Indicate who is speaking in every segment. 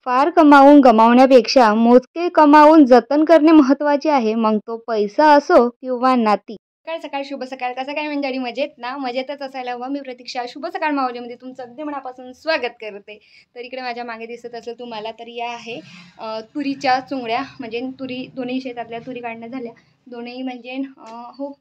Speaker 1: फार कमावून गमावण्यापेक्षा मोजके कमावून जतन करणे महत्त्वाचे आहे, मग तो पैसा असो किंवा नाती.
Speaker 2: सकाळ सकाळ शुभ सकाळ. कसं काय मंडळी, मजेत ना? मजेतच असायला हवं. मी प्रतीक्षा शुभ सकाळ माऊलीमध्ये तुमचं अगदी मनापासून स्वागत करते. तर इकडे माझ्या मागे दिसत असेल तुम्हाला, तर या आहे तुरीच्या चुंगड्या, म्हणजे तुरी दोन्ही शेतातल्या तुरी काढण्या झाल्या. दोन्ही म्हणजे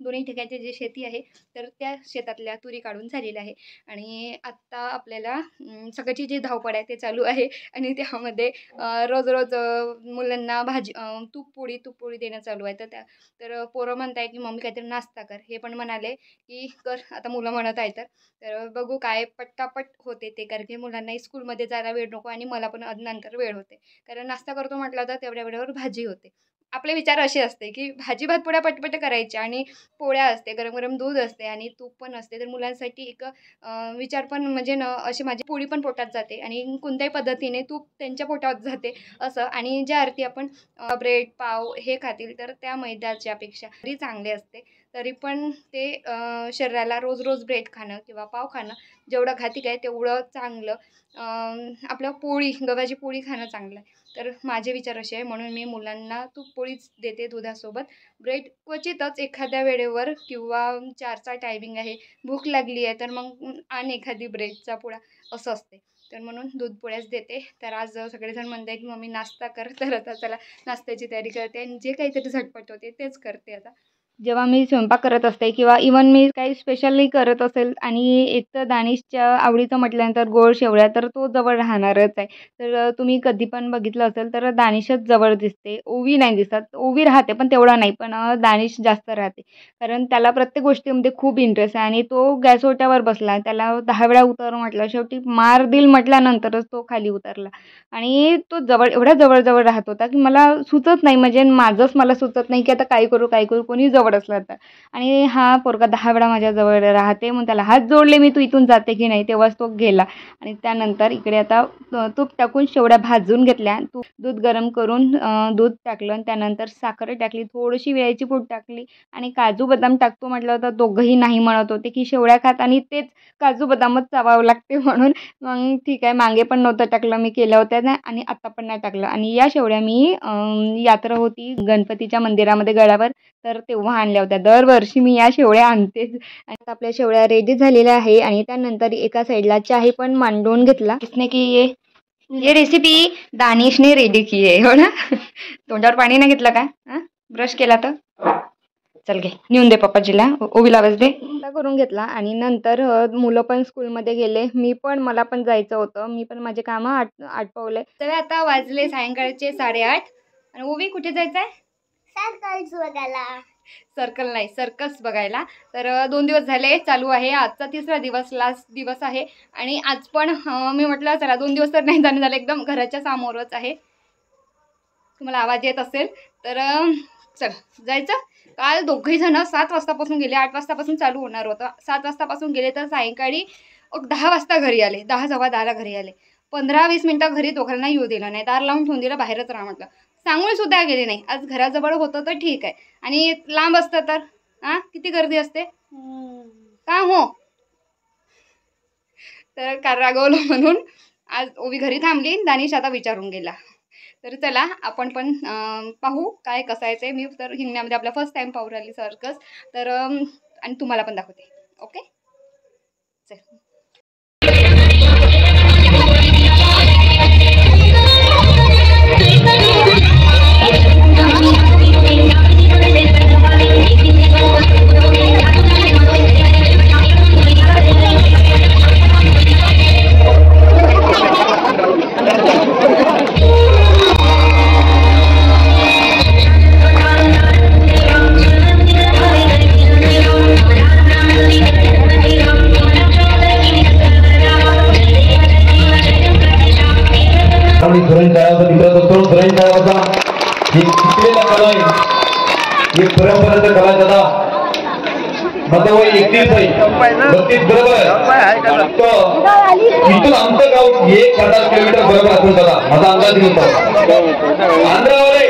Speaker 2: दोन्ही ठिकाणचे जे शेती आहे तर त्या शेतातल्या तुरी काढून झालेल्या आहे. आणि आत्ता आपल्याला सकाळची जी धावपळ आहे ते चालू आहे. आणि त्यामध्ये रोज रोज मुलांना भाजी तूप पोळी देणं चालू आहे. तर पोरं म्हणत आहे की मम्मी काहीतरी नाश्ता कर. हे पण म्हणाले की कर, आता मुलं म्हणत आहे तर बघू काय पट्टापट होते ते, कारण की मुलांनाही स्कूलमध्ये जायला वेळ नको आणि मला पण नंतर वेळ होते. कारण नाश्ता करतो म्हटलं तर तेवढ्या वेळेवर भाजी होते. आपले विचार असे असते की भाजी भात पोळ्या पटपट करायच्या आणि पोळ्या असते, गरम गरम दूध असते आणि तूप पण असते. तर मुलांसाठी एक विचार पण म्हणजे अशी माझी पोळी पण पोटात जाते आणि कोणत्याही पद्धतीने तूप त्यांच्या पोटात जाते असं. आणि ज्या अर्थी आपण ब्रेड पाव हे खातील तर त्या मैद्याच्यापेक्षा तरी चांगले असते. तरी पण ते शरीराला रोज रोज ब्रेड खाणं किंवा पाव खाणं जेवढं घातिक आहे तेवढं चांगलं. आपलं गव्हाची पोळी खाणं चांगलं आहे. तर माझे विचार असे आहे, म्हणून मी मुलांना तूप पोळीच देते दुधासोबत. ब्रेड क्वचितच एखाद्या वेळेवर किंवा 4चा टायमिंग आहे, भूक लागली आहे तर मग आणि एखादी ब्रेडचा पोळा असं असते. तर म्हणून दूध पोळ्याच देते. तर आज सगळेजण म्हणत आहे की मम्मी नाश्ता कर, तर आता चला नाश्त्याची तयारी करते आणि जे काहीतरी झटपट होते तेच करते आता.
Speaker 1: जेव्हा मी स्वयंपाक करत असते किंवा इवन मी काही स्पेशली करत असेल आणि एक तर दानिशच्या आवडीचं म्हटल्यानंतर गोड शेवळ्या, तर तो जवळ राहणारच आहे. तर तुम्ही कधी पण बघितलं असेल तर दानिशच जवळ दिसते, ओवी नाही दिसत. ओवी राहते पण तेवढा नाही, पण दानिश जास्त राहते. कारण त्याला प्रत्येक गोष्टीमध्ये खूप इंटरेस्ट आहे आणि तो गॅस ओट्यावर बसला, त्याला 10 वेळा उतर म्हटलं, शेवटी मार दिल म्हटल्यानंतरच तो खाली उतरला. आणि तो एवढ्या जवळ राहत होता की मला सुचत नाही, म्हणजे माझंच मला सुचत नाही की आता काय करू कोणी जवळ असला तर. आणि हा पोरगा 10 वेळा माझ्या जवळ राहते. मग त्याला हात जोडले मी, तू इथून जाते की नाही, तेव्हाच तो गेला. आणि त्यानंतर इकडे आता तूप टाकून शेवड्या भाजून घेतल्या, दूध गरम करून दूध टाकलं आणि त्यानंतर साखर टाकली, थोडीशी वेळची पूड टाकली आणि काजू बदाम टाकतो म्हटलं तर दोघंही नाही म्हणत होते की शेवड्या खात आणि तेच काजू बदामच चावावं लागते म्हणून. मग ठीक आहे, मागे पण नव्हतं टाकलं, मी केल्या होत्या ना, आणि आता पण नाही टाकलं. आणि या शेवड्या मी यात्रा होती गणपतीच्या मंदिरामध्ये गडावर, तर तेव्हा आणल्या होत्या. दरवर्षी मी या शेवळ्या आणतेच. आणि आपल्या शेवळ्या रेडी झालेल्या आहे. आणि त्यानंतर एका साईडला चहा पण मांडून घेतला. किसने की ये रेसिपी दानिशने रेडी की आहे, हो ना. तोंडावर पाणी नाही घेतलं का? ब्रश केला तर चल घे, नेऊन दे पप्पाजीला, ओवीला आवाज दे. करून घेतला. आणि नंतर मुलं पण स्कूलमध्ये गेले, मला पण जायचं होतं, मी पण माझे कामं आटपवले.
Speaker 2: तर आता वाजले सायंकाळचे 8:30. आणि ओवी कुठे जायचं आहे? सर्कस बघायला. तर 2 दिवस झाले चालू आहे, आजचा 3रा दिवस, लास्ट दिवस आहे. आणि आज पण मी म्हटलं चला 2 दिवस तर नाही जाणं झालं, एकदम घराच्या समोरच आहे. तुम्हाला आवाज येत असेल तर चल जायचं. काल दोघंही जण 7 वाजतापासून गेले, 8 वाजतापासून चालू होणार होतं. 7 वाजतापासून गेले तर सायंकाळी 10 वाजता घरी आले, 10 सव्वा 10ला घरी आले. 15-20 मिनटं घरी दोघांना येऊ दिलं नाही, दार लावून ठेवून दिलं, बाहेरच राहा म्हटलं. सांगून सुद्धा गेले नाही. आज घराजवळ होतं तर ठीक आहे, आणि लांब असतं तर किती गर्दी असते का हो. तर कार रागवलं म्हणून आज ओवी घरी थांबली, दानिश आता विचारून गेला. तर चला आपण पण पाहू काय कसं आहे ते. मी तर हिंगण्यामध्ये आपला फर्स्ट टाईम पाहू राहिली सर्कस, तर आणि तुम्हाला पण दाखवते. ओके चल.
Speaker 3: परंपरेचं कला दादा मध्ये वय 31 बरोबर. इथून आमचं गाव 1000 किलोमीटर बरोबर असून दादा माझा अंदाज घेतो. आंध्रावर आहे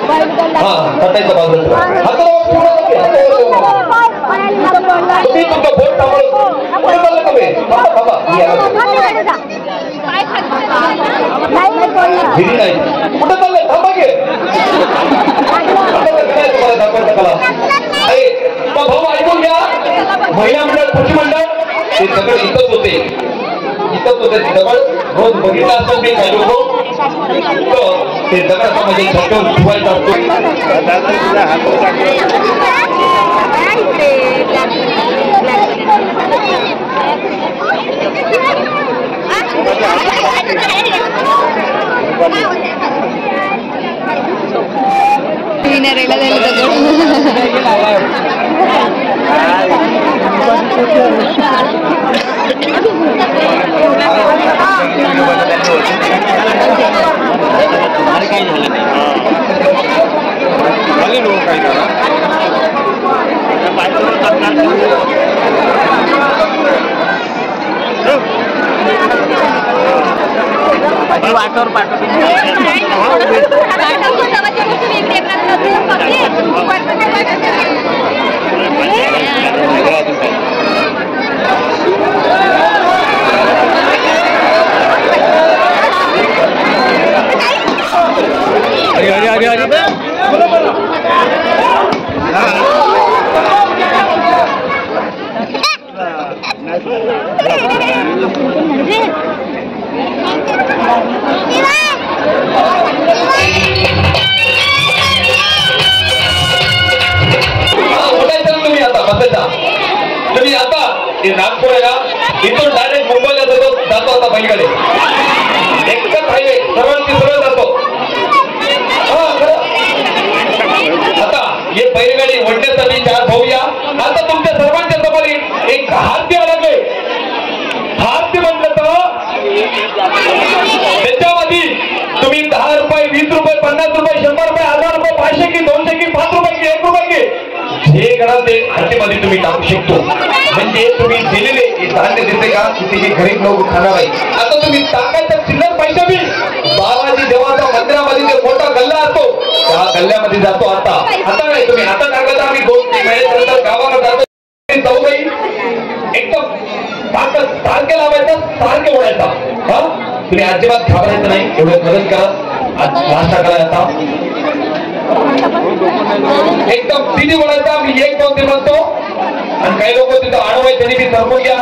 Speaker 3: हा तटायच्या बाजूला हातावर तुम्ही तुमचं बोट सांभाळून पुढे चाललं तुम्ही थांबा घरी नाही कुठे चाललंय थांबा घे दाखवायचं कला अरे भाऊ ऐकून घ्या महिला मंडळ पुरुष मंडळ ते सगळं इथंच होते दगड रोज बघितलं असतं ते काही लोक ते दगडाचा म्हणजे छातीवर ठेवायचा असतो
Speaker 2: किनाऱ्याला झालं दगड
Speaker 4: वाटर पाठवतो
Speaker 3: तुम्ही आता नागपूर आहे ना इथून डायरेक्ट मुंबईला जातो आता पलीकडे एकच हायवे सर्वांची सरळ जातो आता हे बैलगाडी ओढण्यासाठी 4 भाऊ या आता तुमच्या सर्वांच्या समोर एक हास्य लागले हास्य म्हटलं तर त्याच्यामध्ये तुम्ही 10 रुपये 20 रुपये 50 रुपये 100 रुपये 1000 रुपये 500 की 200 की 5 रुपये की 1 रुपये की हे घरात ते हातीमध्ये तुम्ही टाकू शकतो म्हणजे तुम्ही दिलेले धान्य दिसते का की गरीब लोक खाणार आहे आता तुम्ही टाकायचा चिल्लर पैसा बी बाबाजी देवाच्या मंदिरामध्ये जे मोठा गल्ला असतो त्या गल्ल्यामध्ये जातो आता नाही तुम्ही आता टाकत आम्ही 2-3 महिन्यानंतर गावाला जातो जाऊ बाई एकदम सारखे लावायचा सारखे ओढायचा हा तुम्ही अजिबात घाबरायचं नाही एवढं मदत करा नाश्ता करायचा एकदम तिथे बोलायचा मी 1-2 म्हणतो आणि काही लोक तिथं आडवाय त्यांनी मी सरकून घ्या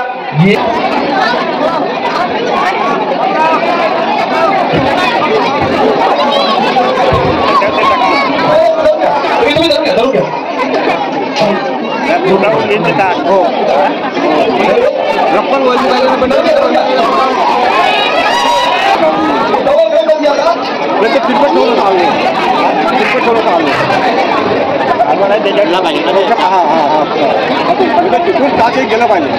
Speaker 3: तुम्ही धरून घ्या
Speaker 4: गेला पाहिजे गेलं पाहिजे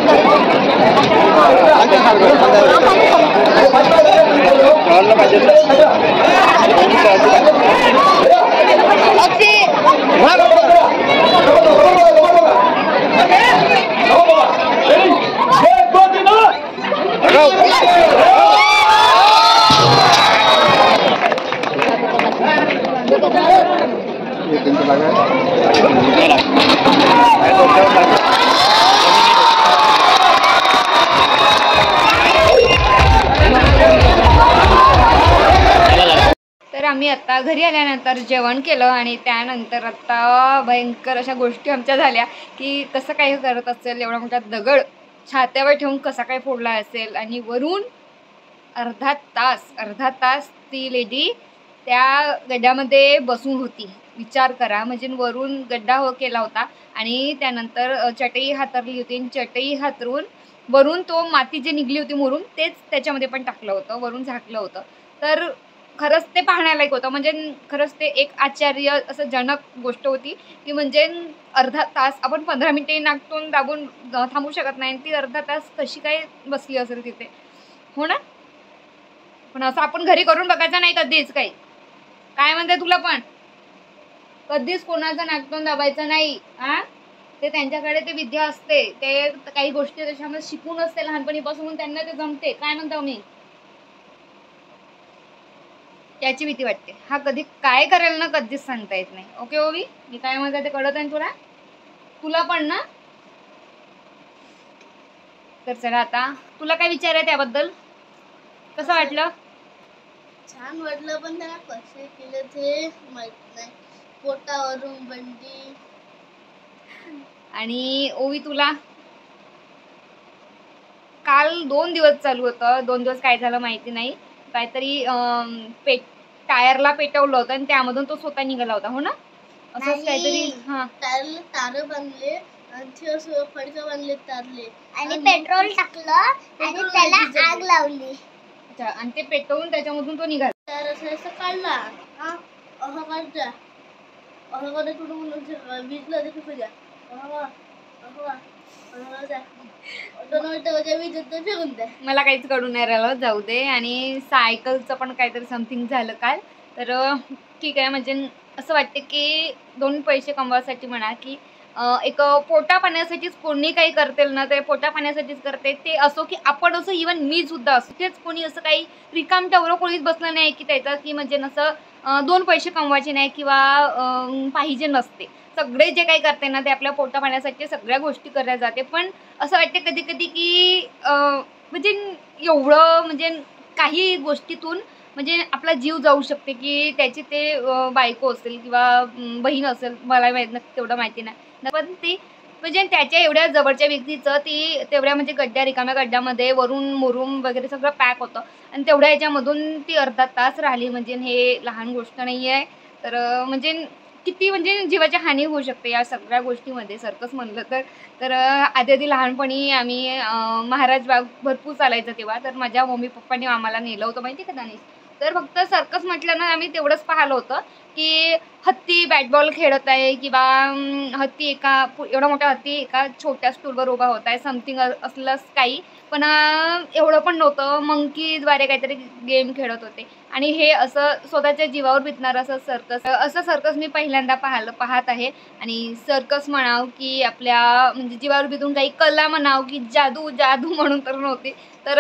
Speaker 2: तर आम्ही आता घरी आल्यानंतर जेवण केलं आणि त्यानंतर आता भयंकर अशा गोष्टी आमच्या झाल्या की कसं काय करत असेल एवढा मोठा दगड छात्यावर ठेवून कसा काय फोडला असेल आणि वरून अर्धा तास ती लेडी त्या गड्ड्यामध्ये बसून होती. विचार करा म्हणजे वरून गड्डा केला होता आणि त्यानंतर चटई हातरली होती आणि चटई हातरून वरून तो माती जी निघली होती मुरून तेच त्याच्यामध्ये पण टाकलं होतं वरून झाकलं होतं. तर खरंच ते पाहण्यालायक होतं म्हणजे खरंच ते एक आश्चर्य असं जनक गोष्ट होती की म्हणजे अर्धा तास आपण 15 मिनिटे नाक तोंड दाबून थांबू शकत नाही ती अर्धा तास कशी काय बसली असेल तिथे हो ना. पण असं आपण घरी करून बघायचं नाही कधीच काही काय म्हणते तुला पण कधीच कोणाचं नाक तोंड दाबायचं नाही हा. ते त्यांच्याकडे ते विद्या असते ते काही गोष्टी त्याच्यामध्ये शिकून असते लहानपणीपासून त्यांना ते जमते काय म्हणतो मी याची भीती वाटते. हा कधी काय करेल ना कधीच सांगता येत नाही. ओके ओवी, मी काय म्हणते ते कळत आहे तुला? तुला पण ना? तर चला आता तुला काय विचार आहे त्याबद्दल? कसं वाटलं?
Speaker 5: छान वाटलं, पण त्याला कसे केले ते माहित नाही. पोटावरून बंदी.
Speaker 2: आणि ओवी तुला? काल 2 दिवस चालू होतं. 2 दिवस काय झालं माहिती नाही. काहीतरी टायरला पेटवलं होतं आणि त्यामधून तो स्वतः निघाला होता, हो ना? असंच काहीतरी. हां.
Speaker 5: टायरला तार बांधले आणि ते असं फडकं बांधले तारले
Speaker 6: आणि पेट्रोल टाकलं आणि त्याला आग लावली.
Speaker 2: अच्छा, आणि ते पेटवून त्याच्यामधून तो निघाला.
Speaker 5: टायर असं काढला. असं काढजा, असं काढा तुला म्हणून वीजला देखील तुझ्या
Speaker 2: मला काहीच कळून नाही राहिलं, जाऊ दे. आणि सायकलचं पण काहीतरी समथिंग झालं काल. तर ठीक आहे, म्हणजे असं वाटते की 2 पैसे कमवायसाठी म्हणा की एक पोटा पाण्यासाठीच कोणी काही करतेल ना, ते पोटा पाण्यासाठीच करते. ते असो की आपण असो, इवन मी सुद्धा असो, तेच कोणी असं काही रिकामट्यावर कोणीच बसलं नाही की त्याचं की म्हणजे नसं 2 पैसे कमवायचे नाही किंवा पाहिजे नसते. सगळे जे काही करते ना ते आपल्या पोटा पाण्यासाठी सगळ्या गोष्टी करायला जाते. पण असं वाटते कधी कधी की म्हणजे एवढं म्हणजे काही गोष्टीतून म्हणजे आपला जीव जाऊ शकते की त्याची ते बायको असेल किंवा बहीण असेल, मला तेवढं माहिती नाही. पण ती म्हणजे त्याच्या एवढ्या जवळच्या व्यक्तीचं ती तेवढ्या म्हणजे रिकाम्या गड्ड्यामध्ये वरून मुरूम वगैरे सगळं पॅक होतं आणि तेवढ्या याच्यामधून ती अर्धा तास राहिली. म्हणजे हे लहान गोष्ट नाही आहे. तर म्हणजे किती म्हणजे जीवाची हानी होऊ शकते या सगळ्या गोष्टीमध्ये सर्कस म्हणलं तर. तर आधी लहानपणी आम्ही महाराज बाग भरपूर चालायचं तेव्हा. तर माझ्या मम्मी पप्पांनी आम्हाला नेलं होतं माहिती का दानिश. तर फक्त सर्कस म्हटलं ना आम्ही तेवढंच पाहिलं होतं की हत्ती बॅट बॉल खेळत आहे किंवा हत्ती एवढा मोठा हत्ती एका छोट्या स्टूलवर उभा होत आहे, समथिंग असलंच काही. पण एवढं पण नव्हतं. मंकीद्वारे काहीतरी गेम खेळत होते. आणि हे असं स्वतःच्या जीवावर बितणारं असं सर्कस मी पहिल्यांदा पाहत आहे. आणि सर्कस म्हणाव की आपल्या म्हणजे जीवावर बितून काही कला म्हणाव की जादू म्हणून तर नव्हती. तर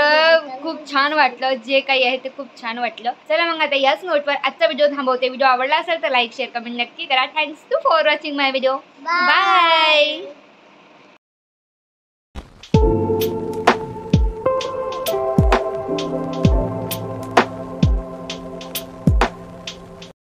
Speaker 2: खूप छान वाटलं, जे काही आहे ते खूप छान वाटलं. चला मग आता याच नोटवर आजचा व्हिडिओ थांबवते. व्हिडिओ आवडला असेल तर लाईक शेअर कमेंट नक्की करा. Thanks to for watching my video. Bye.